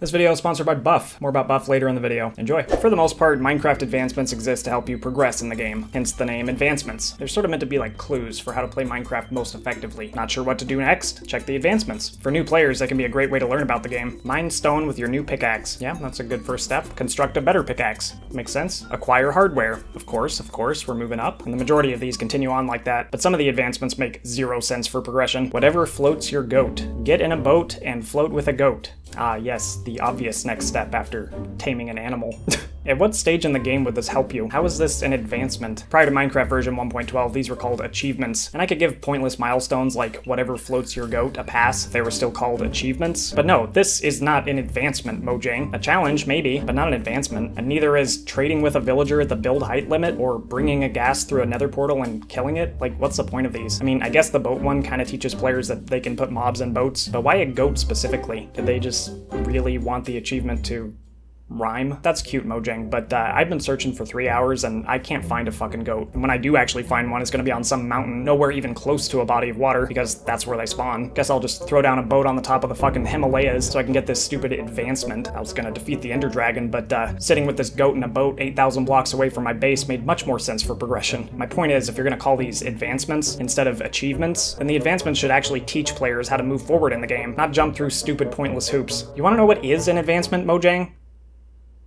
This video is sponsored by Buff. More about Buff later in the video. Enjoy. For the most part, Minecraft advancements exist to help you progress in the game, hence the name advancements. They're sort of meant to be like clues for how to play Minecraft most effectively. Not sure what to do next? Check the advancements. For new players, that can be a great way to learn about the game. Mine stone with your new pickaxe. Yeah, that's a good first step. Construct a better pickaxe. Makes sense. Acquire hardware. Of course, we're moving up. And the majority of these continue on like that, but some of the advancements make zero sense for progression. Whatever floats your goat. Get in a boat and float with a goat. Ah, yes, the obvious next step after taming an animal. At what stage in the game would this help you? How is this an advancement? Prior to Minecraft version 1.12, these were called achievements, and I could give pointless milestones like whatever floats your goat a pass if they were still called achievements. But no, this is not an advancement, Mojang. A challenge, maybe, but not an advancement. And neither is trading with a villager at the build height limit or bringing a ghast through a nether portal and killing it. Like, what's the point of these? I mean, I guess the boat one kind of teaches players that they can put mobs in boats, but why a goat specifically? Did they just really want the achievement to rhyme? That's cute, Mojang, but I've been searching for 3 hours and I can't find a fucking goat. And when I do actually find one, it's gonna be on some mountain, nowhere even close to a body of water, because that's where they spawn. Guess I'll just throw down a boat on the top of the fucking Himalayas so I can get this stupid advancement. I was gonna defeat the Ender Dragon, but sitting with this goat in a boat 8,000 blocks away from my base made much more sense for progression. My point is, if you're gonna call these advancements instead of achievements, then the advancements should actually teach players how to move forward in the game, not jump through stupid pointless hoops. You wanna know what is an advancement, Mojang?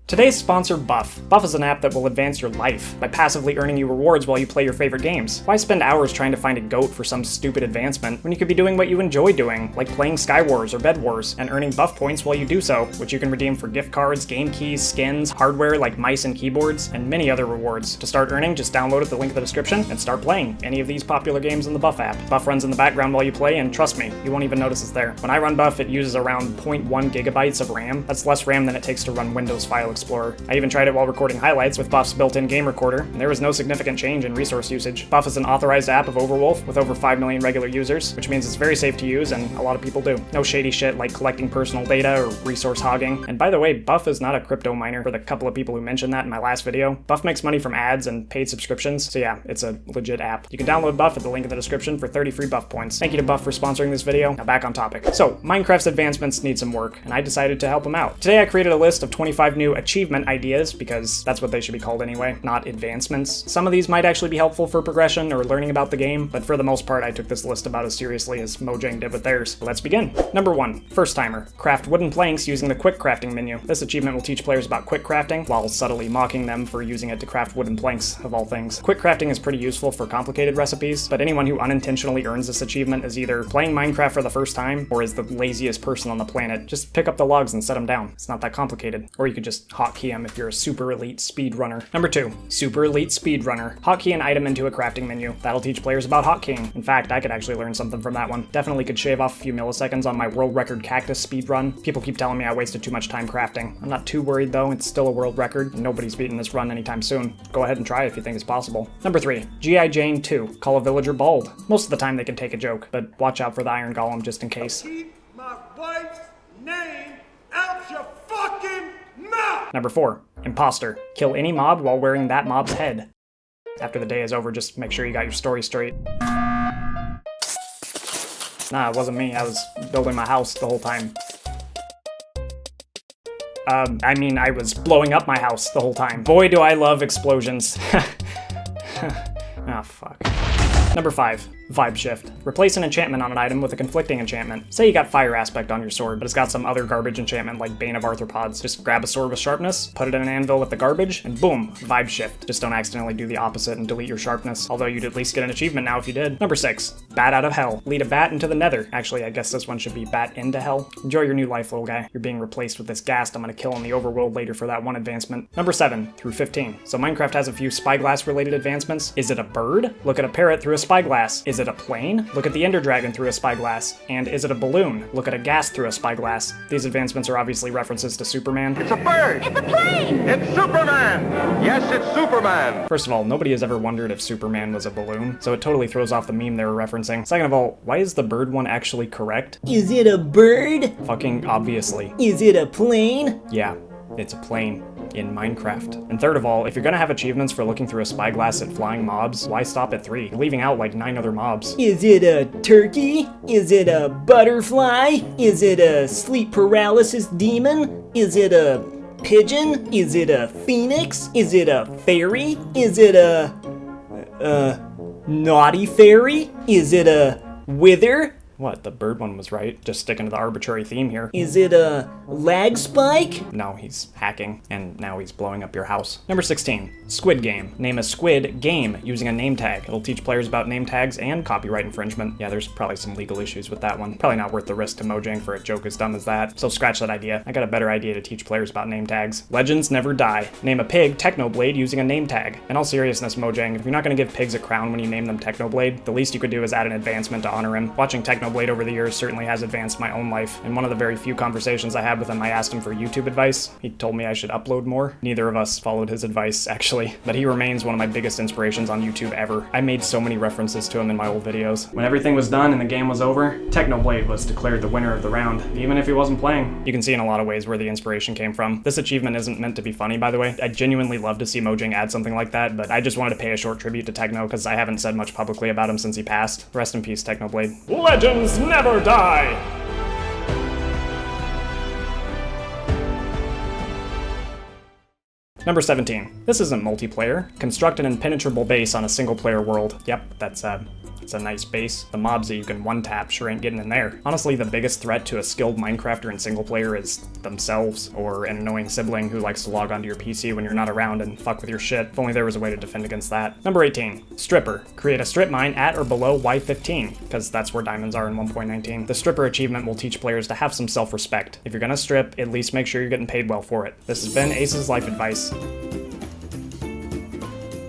Today's sponsor, Buff. Buff is an app that will advance your life by passively earning you rewards while you play your favorite games. Why spend hours trying to find a goat for some stupid advancement when you could be doing what you enjoy doing, like playing Sky Wars or Bed Wars, and earning Buff points while you do so, which you can redeem for gift cards, game keys, skins, hardware like mice and keyboards, and many other rewards. To start earning, just download the link in the description and start playing any of these popular games in the Buff app. Buff runs in the background while you play, and trust me, you won't even notice it's there. When I run Buff, it uses around 0.1 gigabytes of RAM. That's less RAM than it takes to run Windows File Explorer. I even tried it while recording highlights with Buff's built-in game recorder, and there was no significant change in resource usage. Buff is an authorized app of Overwolf with over 5 million regular users, which means it's very safe to use, and a lot of people do. No shady shit like collecting personal data or resource hogging. And by the way, Buff is not a crypto miner, for the couple of people who mentioned that in my last video. Buff makes money from ads and paid subscriptions, so yeah, it's a legit app. You can download Buff at the link in the description for 30 free Buff points. Thank you to Buff for sponsoring this video. Now back on topic. So, Minecraft's advancements need some work, and I decided to help them out. Today I created a list of 25 new achievement ideas, because that's what they should be called anyway, not advancements. Some of these might actually be helpful for progression or learning about the game, but for the most part I took this list about as seriously as Mojang did with theirs. So let's begin. Number 1, first timer. Craft wooden planks using the quick crafting menu. This achievement will teach players about quick crafting, while subtly mocking them for using it to craft wooden planks, of all things. Quick crafting is pretty useful for complicated recipes, but anyone who unintentionally earns this achievement is either playing Minecraft for the first time, or is the laziest person on the planet. Just pick up the logs and set them down. It's not that complicated. Or you could just hotkey them if you're a super elite speedrunner. Number 2, super elite speedrunner. Hotkey an item into a crafting menu. That'll teach players about hotkeying. In fact, I could actually learn something from that one. Definitely could shave off a few milliseconds on my world record cactus speedrun. People keep telling me I wasted too much time crafting. I'm not too worried though, it's still a world record, and nobody's beating this run anytime soon. Go ahead and try it if you think it's possible. Number 3, G.I. Jane 2. Call a villager bald. Most of the time they can take a joke, but watch out for the iron golem just in case. Keep my wife's name out your fucking mouth! Number 4, imposter. Kill any mob while wearing that mob's head. After the day is over, just make sure you got your story straight. Nah, it wasn't me. I was building my house the whole time. I mean, I was blowing up my house the whole time. Boy, do I love explosions. Ah, fuck. Number 5, vibe shift. Replace an enchantment on an item with a conflicting enchantment. Say you got fire aspect on your sword, but it's got some other garbage enchantment like Bane of Arthropods. Just grab a sword with sharpness, put it in an anvil with the garbage, and boom, vibe shift. Just don't accidentally do the opposite and delete your sharpness, although you'd at least get an achievement now if you did. Number 6, bat out of hell. Lead a bat into the nether. Actually, I guess this one should be bat into hell. Enjoy your new life, little guy. You're being replaced with this ghast I'm gonna kill in the overworld later for that one advancement. Number 7 through 15. So Minecraft has a few spyglass related advancements. Is it a bird? Look at a parrot through a spyglass. Is it a plane? Look at the Ender Dragon through a spyglass. And is it a balloon? Look at a ghast through a spyglass. These advancements are obviously references to Superman. It's a bird! It's a plane! It's Superman! Yes, it's Superman! First of all, nobody has ever wondered if Superman was a balloon, so it totally throws off the meme they were referencing. Second of all, why is the bird one actually correct? Is it a bird? Fucking obviously. Is it a plane? Yeah, it's a plane. in Minecraft. And third of all, if you're gonna have achievements for looking through a spyglass at flying mobs, why stop at 3? You're leaving out like 9 other mobs. Is it a turkey? Is it a butterfly? Is it a sleep paralysis demon? Is it a pigeon? Is it a phoenix? Is it a fairy? Is it a naughty fairy? Is it a wither? What, the bird one was right. Just sticking to the arbitrary theme here. Is it a lag spike? No, he's hacking, and now he's blowing up your house. Number 16, Squid Game. Name a squid game using a name tag. It'll teach players about name tags and copyright infringement. Yeah, there's probably some legal issues with that one. Probably not worth the risk to Mojang for a joke as dumb as that. So scratch that idea. I got a better idea to teach players about name tags. Legends never die. Name a pig Technoblade using a name tag. In all seriousness, Mojang, if you're not gonna give pigs a crown when you name them Technoblade, the least you could do is add an advancement to honor him. Watching Technoblade over the years certainly has advanced my own life. In one of the very few conversations I had with him, I asked him for YouTube advice. He told me I should upload more. Neither of us followed his advice, actually, but he remains one of my biggest inspirations on YouTube ever. I made so many references to him in my old videos. When everything was done and the game was over, Technoblade was declared the winner of the round, even if he wasn't playing. You can see in a lot of ways where the inspiration came from. This achievement isn't meant to be funny, by the way. I genuinely love to see Mojang add something like that, but I just wanted to pay a short tribute to Techno because I haven't said much publicly about him since he passed. Rest in peace, Technoblade. Legends never die! Number 17. This isn't multiplayer. Construct an impenetrable base on a single-player world. Yep, that's a nice base. The mobs that you can one-tap sure ain't getting in there. Honestly, the biggest threat to a skilled Minecrafter in single-player is themselves, or an annoying sibling who likes to log onto your PC when you're not around and fuck with your shit. If only there was a way to defend against that. Number 18. Stripper. Create a strip mine at or below Y15, because that's where diamonds are in 1.19. The Stripper achievement will teach players to have some self-respect. If you're gonna strip, at least make sure you're getting paid well for it. This has been Ace's life advice.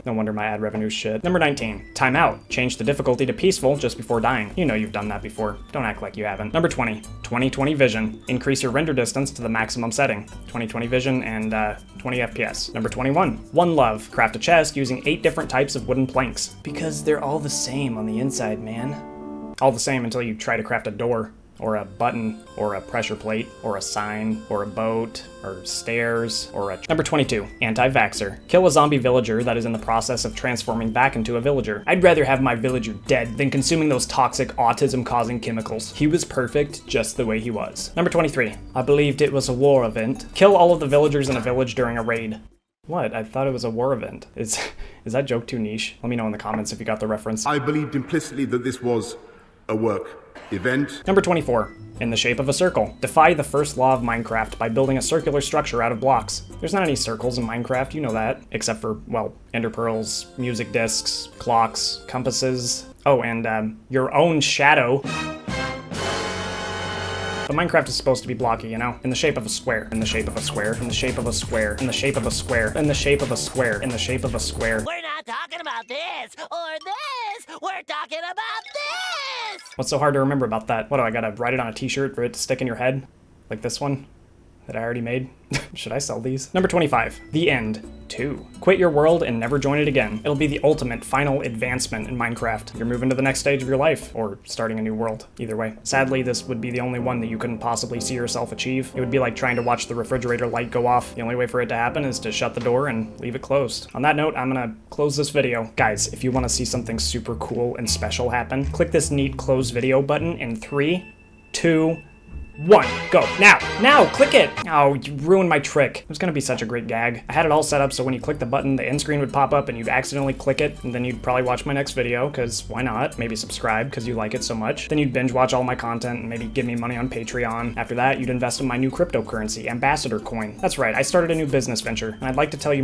No wonder my ad revenue's shit. Number 19, timeout. Change the difficulty to peaceful just before dying. You know you've done that before. Don't act like you haven't. Number 20, 20/20 vision. Increase your render distance to the maximum setting. 20/20 vision and 20 FPS. Number 21, One Love. Craft a chest using 8 different types of wooden planks. Because they're all the same on the inside, man. All the same until you try to craft a door, or a button, or a pressure plate, or a sign, or a boat, or stairs, or a... Number 22, anti-vaxxer. Kill a zombie villager that is in the process of transforming back into a villager. I'd rather have my villager dead than consuming those toxic autism-causing chemicals. He was perfect just the way he was. Number 23, I believed it was a war event. Kill all of the villagers in a village during a raid. What? I thought it was a war event. Is that joke too niche? Let me know in the comments if you got the reference. I believed implicitly that this was a work event. Number 24, in the shape of a circle. Defy the first law of Minecraft by building a circular structure out of blocks. There's not any circles in Minecraft, you know that. Except for, well, ender pearls, music discs, clocks, compasses. Oh, and your own shadow. But Minecraft is supposed to be blocky, you know? In the shape of a square. In the shape of a square. In the shape of a square. In the shape of a square. In the shape of a square. In the shape of a square. We're not talking about this or this. We're talking about this. What's so hard to remember about that? What do I gotta write it on a t-shirt for it to stick in your head? Like this one that I already made? Should I sell these? Number 25, The End 2. Quit your world and never join it again. It'll be the ultimate final advancement in Minecraft. You're moving to the next stage of your life, or starting a new world. Either way. Sadly, this would be the only one that you couldn't possibly see yourself achieve. It would be like trying to watch the refrigerator light go off. The only way for it to happen is to shut the door and leave it closed. On that note, I'm gonna close this video. Guys, if you want to see something super cool and special happen, click this neat close video button in 3, 2, 1, go. Now, click it. Oh, you ruined my trick. It was gonna be such a great gag. I had it all set up so when you click the button, the end screen would pop up and you'd accidentally click it, and then you'd probably watch my next video, because why not? Maybe subscribe, because you like it so much. Then you'd binge watch all my content and maybe give me money on Patreon. After that, you'd invest in my new cryptocurrency, Ambassador Coin. That's right, I started a new business venture, and I'd like to tell you